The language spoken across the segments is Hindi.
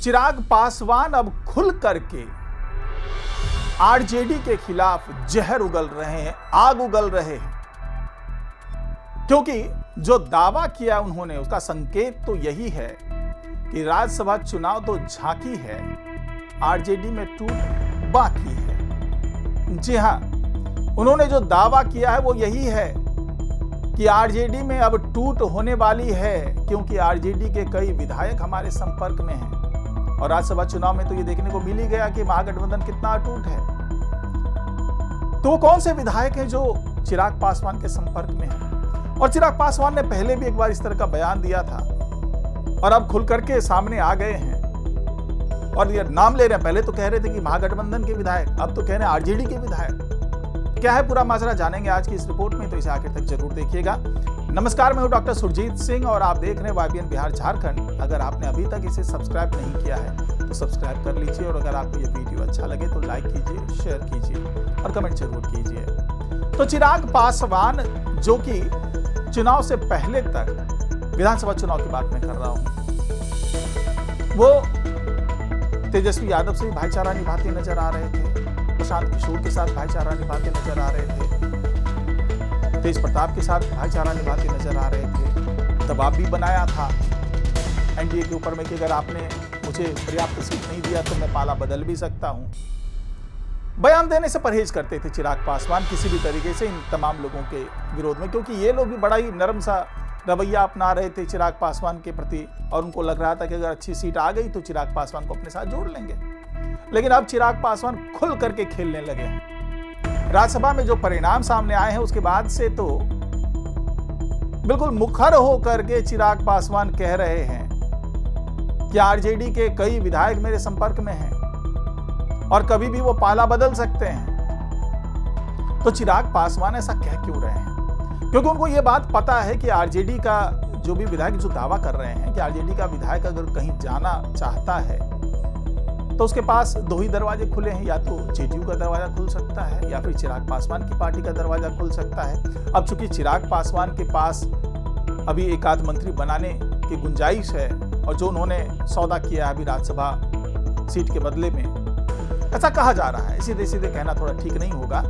चिराग पासवान अब खुल करके आरजेडी के खिलाफ जहर उगल रहे हैं, आग उगल रहे हैं, क्योंकि जो दावा किया उन्होंने उसका संकेत तो यही है कि राज्यसभा चुनाव तो झांकी है, आरजेडी में टूट बाकी है। जी हां, उन्होंने जो दावा किया है वो यही है कि आरजेडी में अब टूट होने वाली है, क्योंकि आरजेडी के कई विधायक हमारे संपर्क में हैं और राज्यसभा चुनाव में तो ये देखने को मिल ही गया कि महागठबंधन कितना अटूट है। तो वो कौन से विधायक हैं जो चिराग पासवान के संपर्क में हैं? और चिराग पासवान ने पहले भी एक बार इस तरह का बयान दिया था और अब खुल करके सामने आ गए हैं और ये नाम ले रहे हैं। पहले तो कह रहे थे कि महागठबंधन के विधायक, अब तो कह रहे हैं आरजेडी के विधायक। क्या है पूरा माजरा जानेंगे आज की इस रिपोर्ट में, तो इसे आखिर तक जरूर देखिएगा। नमस्कार, मैं हूं डॉक्टर सुरजीत सिंह और आप देख रहे हैं YBN बिहार झारखंड। अगर आपने अभी तक इसे सब्सक्राइब नहीं किया है तो सब्सक्राइब कर लीजिए और अगर आपको ये वीडियो अच्छा लगे तो लाइक कीजिए, शेयर कीजिए और कमेंट जरूर कीजिए। तो चिराग पासवान, जो कि चुनाव से पहले तक, विधानसभा चुनाव की बात मैं कर रहा हूं, वो तेजस्वी यादव से भाईचारा निभाते नजर आ रहे थे, प्रशांत किशोर के साथ भाईचारा निभाते नजर आ रहे थे, तेज प्रताप के साथ भाईचारा निभाते नजर आ रहे थे। दबाव भी बनाया था एनडीए के ऊपर में कि अगर आपने मुझे पर्याप्त सीट नहीं दिया तो मैं पाला बदल भी सकता हूं। बयान देने से परहेज करते थे चिराग पासवान किसी भी तरीके से इन तमाम लोगों के विरोध में, क्योंकि ये लोग भी बड़ा ही नरम सा रवैया अपना रहे थे चिराग पासवान के प्रति और उनको लग रहा था कि अगर अच्छी सीट आ गई तो चिराग पासवान को अपने साथ जोड़ लेंगे। लेकिन अब चिराग पासवान खुल करके खेलने लगे हैं। राज्यसभा में जो परिणाम सामने आए हैं उसके बाद से तो बिल्कुल मुखर होकर के चिराग पासवान कह रहे हैं कि आरजेडी के कई विधायक मेरे संपर्क में हैं और कभी भी वो पाला बदल सकते हैं। तो चिराग पासवान ऐसा कह क्यों रहे हैं? क्योंकि उनको ये बात पता है कि आरजेडी का जो भी विधायक जो दावा कर रहे हैं कि आरजेडी का विधायक अगर कहीं जाना चाहता है तो उसके पास दो ही दरवाजे खुले हैं, या तो जेडीयू का दरवाजा खुल सकता है या फिर चिराग पासवान की पार्टी का दरवाजा खुल सकता है। अब चूंकि चिराग पासवान के पास अभी एक आध मंत्री बनाने की गुंजाइश है और जो उन्होंने सौदा किया है अभी राज्यसभा सीट के बदले में, ऐसा कहा जा रहा है, सीधे सीधे कहना थोड़ा ठीक नहीं होगा,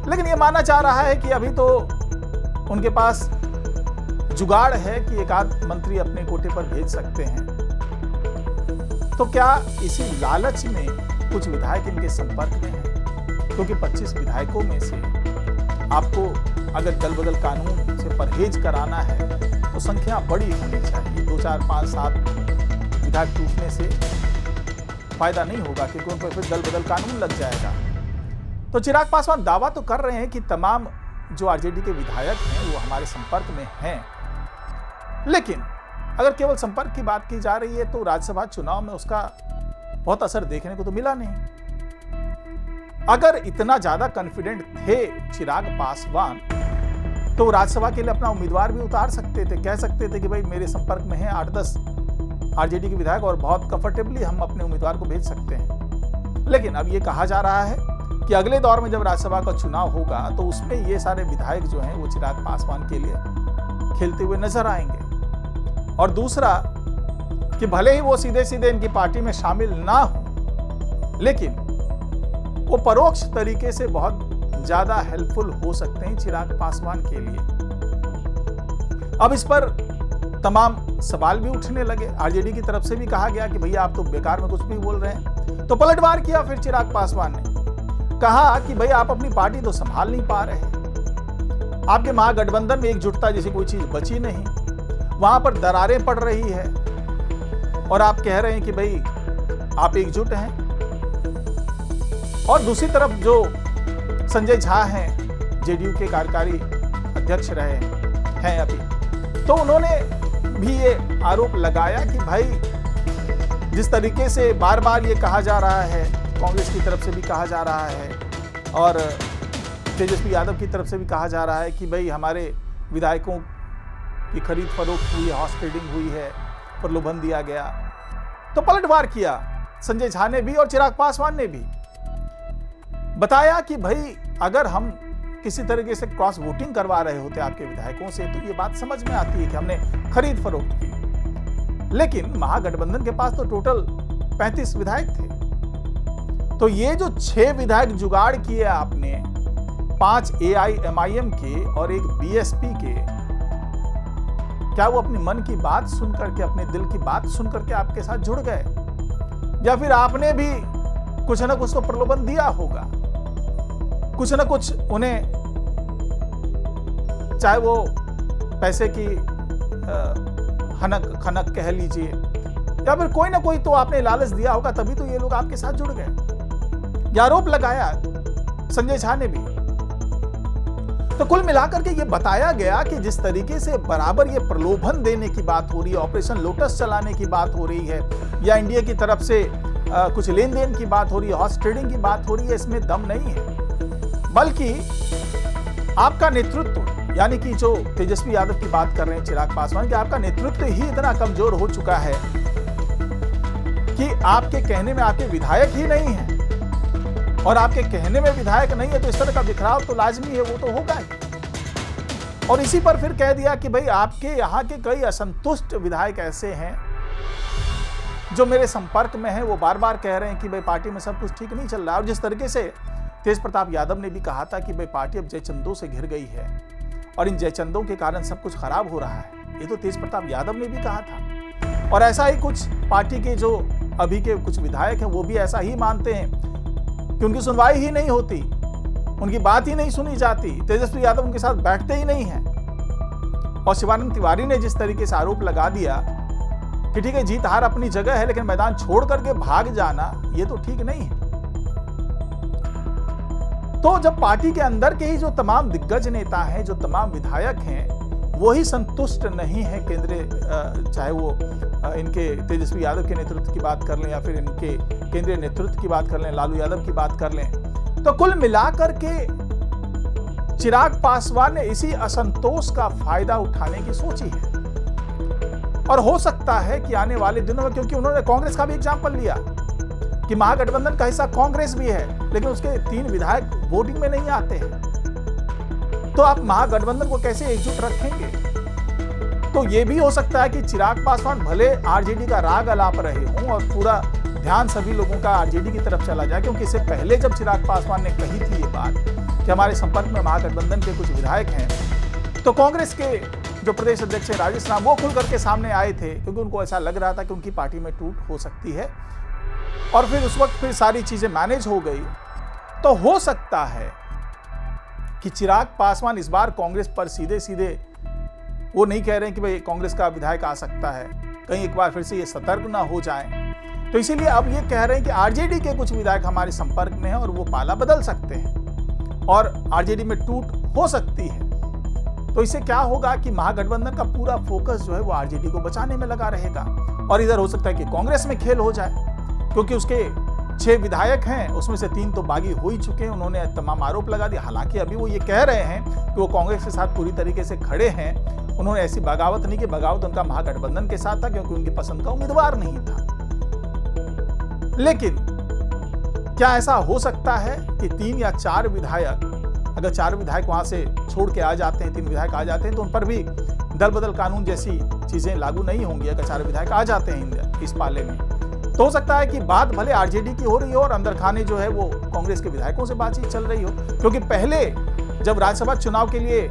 लेकिन ये माना जा रहा है कि अभी तो उनके पास जुगाड़ है कि एक आध मंत्री अपने कोटे पर भेज सकते हैं। तो क्या इसी लालच में कुछ विधायक इनके संपर्क में हैं? क्योंकि 25 विधायकों में से आपको अगर दल बदल कानून से परहेज कराना है तो संख्या बड़ी होनी चाहिए। 2, 4, 5, 7 विधायक टूटने से फायदा नहीं होगा, क्योंकि उन पर फिर दल बदल कानून लग जाएगा। तो चिराग पासवान दावा तो कर रहे हैं कि तमाम जो आरजेडी के विधायक हैं वो हमारे संपर्क में हैं, लेकिन अगर केवल संपर्क की बात की जा रही है तो राज्यसभा चुनाव में उसका बहुत असर देखने को तो मिला नहीं। अगर इतना ज्यादा कॉन्फिडेंट थे चिराग पासवान तो राज्यसभा के लिए अपना उम्मीदवार भी उतार सकते थे, कह सकते थे कि भाई मेरे संपर्क में हैं 8-10 आरजेडी के विधायक और बहुत कंफर्टेबली हम अपने उम्मीदवार को भेज सकते हैं। लेकिन अब ये कहा जा रहा है कि अगले दौर में जब राज्यसभा का चुनाव होगा तो उसमें ये सारे विधायक जो हैं वो चिराग पासवान के लिए खेलते हुए नजर आएंगे। और दूसरा कि भले ही वो सीधे सीधे इनकी पार्टी में शामिल ना हो, लेकिन वो परोक्ष तरीके से बहुत ज्यादा हेल्पफुल हो सकते हैं चिराग पासवान के लिए। अब इस पर तमाम सवाल भी उठने लगे। आरजेडी की तरफ से भी कहा गया कि भैया आप तो बेकार में कुछ भी बोल रहे हैं। तो पलटवार किया फिर चिराग पासवान ने, कहा कि भाई आप अपनी पार्टी तो संभाल नहीं पा रहे, आपके महागठबंधन में एकजुटता जैसी कोई चीज बची नहीं, वहां पर दरारें पड़ रही है और आप कह रहे हैं कि भाई आप एकजुट हैं। और दूसरी तरफ जो संजय झा हैं, जेडीयू के कार्यकारी अध्यक्ष रहे हैं अभी, तो उन्होंने भी ये आरोप लगाया कि भाई जिस तरीके से बार बार ये कहा जा रहा है, कांग्रेस की तरफ से भी कहा जा रहा है और तेजस्वी यादव की तरफ से भी कहा जा रहा है कि भाई हमारे विधायकों की खरीद फरोख्त हुई है, हॉर्स ट्रेडिंग हुई है, प्रलोभन दिया गया। तो पलटवार किया संजय झा ने भी और चिराग पासवान ने भी, बताया कि भाई अगर हम किसी तरीके से क्रॉस वोटिंग करवा रहे होते आपके विधायकों से तो ये बात समझ में आती है कि हमने खरीद फरोख्त की, लेकिन महागठबंधन के पास तो टोटल 35 विधायक थे। तो ये जो 6 विधायक जुगाड़ किए आपने, 5 AIMIM के और एक BSP के, क्या वो अपनी मन की बात सुन करके, अपने दिल की बात सुन करके आपके साथ जुड़ गए, या फिर आपने भी कुछ ना कुछ तो प्रलोभन दिया होगा, कुछ ना कुछ उन्हें, चाहे वो पैसे की हनक खनक कह लीजिए, या फिर कोई ना कोई तो आपने लालच दिया होगा, तभी तो ये लोग आपके साथ जुड़ गए। ये आरोप लगाया संजय झा ने भी। तो कुल मिलाकर के ये बताया गया कि जिस तरीके से बराबर ये प्रलोभन देने की बात हो रही है, ऑपरेशन लोटस चलाने की बात हो रही है, या इंडिया की तरफ से कुछ लेन देन की बात हो रही है, हॉर्स ट्रेडिंग की बात हो रही है, इसमें दम नहीं है। बल्कि आपका नेतृत्व, यानी कि जो तेजस्वी यादव की बात कर रहे हैं चिराग पासवान, कि आपका नेतृत्व ही इतना कमजोर हो चुका है कि आपके कहने में आपके विधायक ही नहीं है, और आपके कहने में विधायक नहीं है तो इस तरह का बिखराव तो लाजमी है, वो तो होगा ही। और इसी पर फिर कह दिया कि भाई आपके यहाँ के कई असंतुष्ट विधायक ऐसे हैं जो मेरे संपर्क में हैं, वो बार बार कह रहे हैं कि भाई पार्टी में सब कुछ ठीक नहीं चल रहा है। और जिस तरीके से तेज प्रताप यादव ने भी कहा था कि भाई पार्टी अब जयचंदों से घिर गई है और इन जयचंदों के कारण सब कुछ खराब हो रहा है, ये तो तेज प्रताप यादव ने भी कहा था। और ऐसा ही कुछ पार्टी के जो अभी के कुछ विधायक हैं वो भी ऐसा ही मानते हैं कि उनकी सुनवाई ही नहीं होती, उनकी बात ही नहीं सुनी जाती, तेजस्वी यादव उनके साथ बैठते ही नहीं हैं। और शिवानंद तिवारी ने जिस तरीके से आरोप लगा दिया कि ठीक है जीत हार अपनी जगह है, लेकिन मैदान छोड़ करके भाग जाना ये तो ठीक नहीं है। तो जब पार्टी के अंदर के ही जो तमाम दिग्गज नेता हैं, जो तमाम विधायक हैं, वो ही संतुष्ट नहीं है केंद्रीय, चाहे वो इनके तेजस्वी यादव के नेतृत्व की बात कर लें या फिर इनके केंद्रीय नेतृत्व की बात कर लें, लालू यादव की बात कर लें, तो कुल मिलाकर के चिराग पासवान ने इसी असंतोष का फायदा उठाने की सोची है। और हो सकता है कि आने वाले दिनों में, क्योंकि उन्होंने कांग्रेस का भी एग्जाम्पल लिया कि महागठबंधन का हिस्सा कांग्रेस भी है, लेकिन उसके 3 विधायक वोटिंग में नहीं आते हैं, तो आप महागठबंधन को कैसे एकजुट रखेंगे? तो यह भी हो सकता है कि चिराग पासवान भले आरजेडी का राग अलाप रहे हों और पूरा ध्यान सभी लोगों का आरजेडी की तरफ चला जाए, क्योंकि इससे पहले जब चिराग पासवान ने कही थी ये बात कि हमारे संपर्क में महागठबंधन के कुछ विधायक हैं, तो कांग्रेस के जो प्रदेश अध्यक्ष है राजेश राम, वो खुल करके सामने आए थे, क्योंकि उनको ऐसा लग रहा था कि उनकी पार्टी में टूट हो सकती है। और फिर उस वक्त फिर सारी चीजें मैनेज हो गई। तो हो सकता है कि चिराग पासवान इस बार कांग्रेस पर सीधे सीधे वो नहीं कह रहे हैं कि भाई कांग्रेस का विधायक आ सकता है, कहीं एक बार फिर से ये सतर्क ना हो जाएं, तो इसीलिए अब ये कह रहे हैं कि आरजेडी के कुछ विधायक हमारे संपर्क में हैं और वो पाला बदल सकते हैं और आरजेडी में टूट हो सकती है। तो इससे क्या होगा कि महागठबंधन का पूरा फोकस जो है वो आरजेडी को बचाने में लगा रहेगा, और इधर हो सकता है कि कांग्रेस में खेल हो जाए, क्योंकि उसके 6 विधायक हैं, उसमें से 3 तो बागी हो ही चुके हैं, उन्होंने तमाम आरोप लगा दिया। हालांकि अभी वो ये कह रहे हैं कि वो कांग्रेस के साथ पूरी तरीके से खड़े हैं, उन्होंने ऐसी बगावत नहीं की, बगावत उनका महागठबंधन के साथ था क्योंकि उनकी पसंद का उम्मीदवार नहीं था। लेकिन क्या ऐसा हो सकता है कि 3 या 4 विधायक, अगर 4 विधायक वहां से छोड़ के आ जाते हैं, 3 विधायक आ जाते हैं, तो उन पर भी दल बदल कानून जैसी चीजें लागू नहीं होंगी। अगर 4 विधायक आ जाते हैं इस पाले में, तो हो सकता है कि बात भले आरजेडी की हो रही हो और अंदर खाने जो है वो कांग्रेस के विधायकों से बातचीत चल रही हो, क्योंकि पहले जब राज्यसभा चुनाव के लिए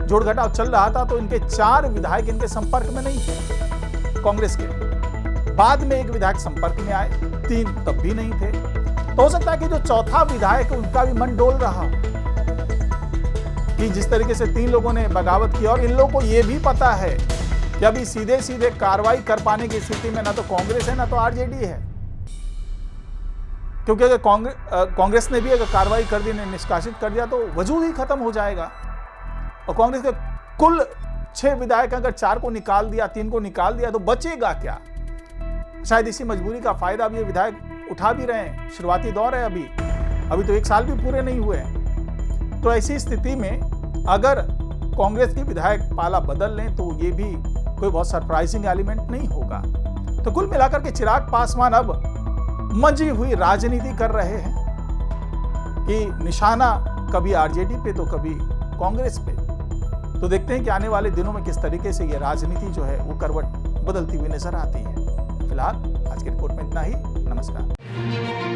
जोड़ घटाव चल रहा था तो इनके 4 विधायक इनके संपर्क में नहीं थे कांग्रेस के। बाद में 1 विधायक संपर्क में आए, 3 तब भी नहीं थे। तो हो सकता है कि जो चौथा विधायक उनका भी मन डोल रहा कि जिस तरीके से 3 लोगों ने बगावत की, और इन लोगों को यह भी पता है कि अभी सीधे सीधे कार्रवाई कर पाने की स्थिति में ना तो कांग्रेस है ना तो आरजेडी है, क्योंकि अगर कांग्रेस ने भी अगर कार्रवाई कर दी, निष्कासित कर दिया, तो वजूद ही खत्म हो जाएगा। और कांग्रेस के कुल 6 विधायक अगर 4 को निकाल दिया, 3 को निकाल दिया, तो बचेगा क्या? शायद इसी मजबूरी का फायदा अब ये विधायक उठा भी रहे हैं। शुरुआती दौर है, अभी तो 1 साल भी पूरे नहीं हुए हैं। तो ऐसी स्थिति में अगर कांग्रेस के विधायक पाला बदल लें तो ये भी कोई बहुत सरप्राइजिंग एलिमेंट नहीं होगा। तो कुल मिलाकर के चिराग पासवान अब मंजी हुई राजनीति कर रहे हैं कि निशाना कभी आरजेडी पे तो कभी कांग्रेस पे। तो देखते हैं कि आने वाले दिनों में किस तरीके से ये राजनीति जो है वो करवट बदलती हुई नजर आती है। फिलहाल आज की रिपोर्ट में इतना ही। नमस्कार।